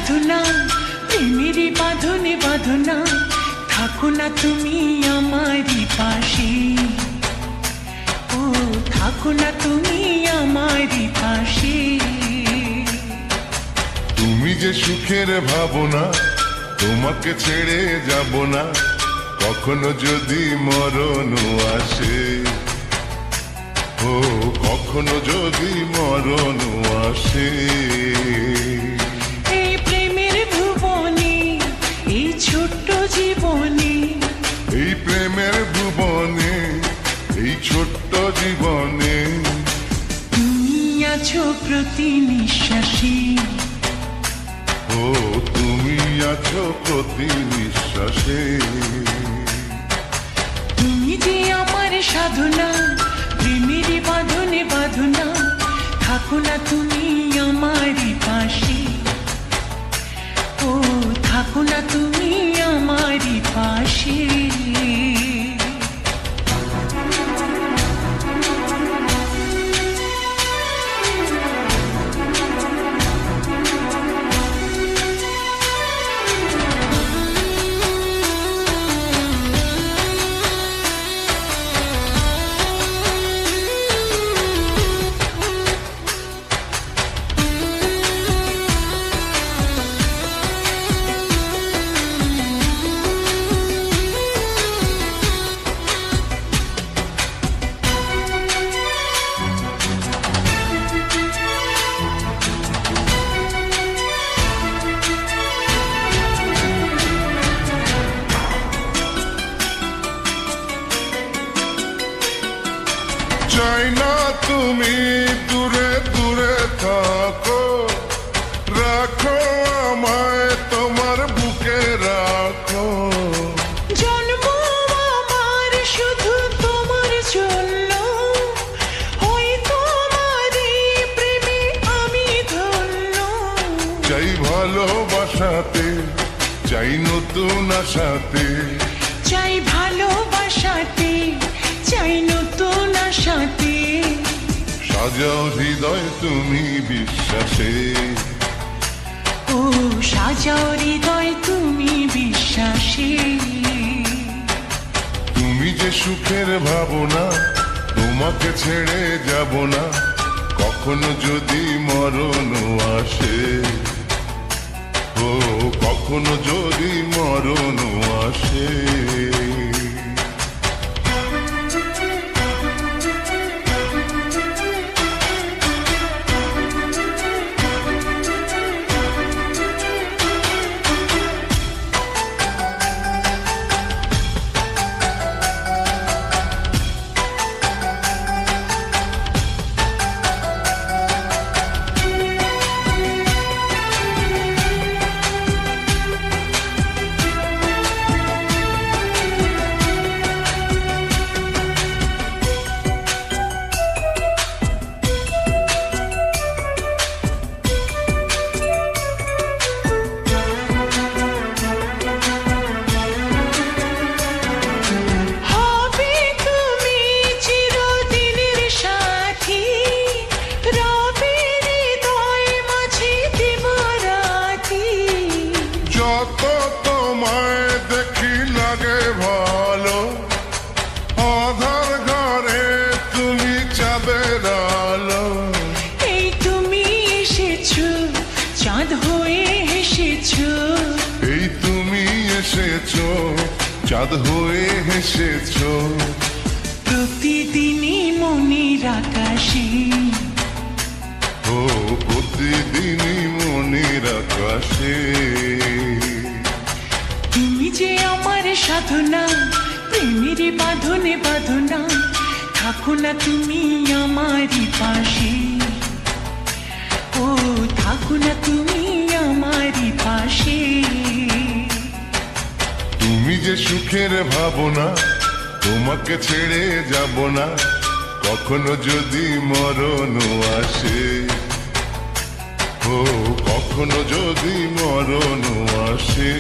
সাধনা, প্রেমেরই বাঁধনে বাঁধনা, থাকো না তুমি আমারই পাশে। ও থাকো না তুমি আমারই পাশে। তুমি যে সুখের ভাবনা, তোমাকে ছেড়ে যাব না, কখনো যদি মরণ আসে। ও কখনো যদি মরণ আসে। এই প্রেমের ভুবনে, এই ছোট্ট জীবনে, এই প্রেমের ভুবনে, এই ছোট্ট জীবনে, তুমি আছো প্রতি নিঃশ্বাসে। ও তুমি আছো প্রতি নিঃশ্বাসে। তুমি যে আমার সাধনা, প্রেমেরই বাঁধনে বাঁধনা, থাকো না তুমি আমারই পাশে। ও থাকো না তুমি আমারই পাশে। চাই না তুমি দূরে দূরে থাকো, রাখো আমায় তোমার বুকে রাখো। জন্ম আমার শুধু তোমার জন্য, ওই তোমারই প্রেমে আমি ধন্য। চাই ভালোবাসাতে, চাই নতুন আশাতে, চাই ভালোবাসাতে, চাই নতুন আশাতে। সাজাও হৃদয় তুমি বিশ্বাসে। ও সাজাও হৃদয় তুমি বিশ্বাসে। তুমি যে সুখের ভাবনা, তোমাকে ছেড়ে যাব না, কখনো যদি মরণ আসে। ও কখনো যদি মরণ আসে। যত তোমায় দেখি লাগে ভালো, আধার ঘরে তুমি চাঁদের আলো। এই তুমি এসেছো, চাঁদ হয়ে এসেছো। এই তুমি এসেছো, চাঁদ হয়ে এসেছো। প্রতিদিনই মনের আকাশে, ও প্রতিদিনই মনের আকাশে। তুমি যে আমার সাধনা, প্রেমেরই বাঁধনে বাঁধনা, থাকো না তুমি আমারই পাশে। ও থাকো না তুমি আমারই পাশে। তুমি যে সুখের ভাবনা, তোমাকে ছেড়ে যাব না, কখনো যদি মরণ আসে। ও কখনো যদি মরণ আসে।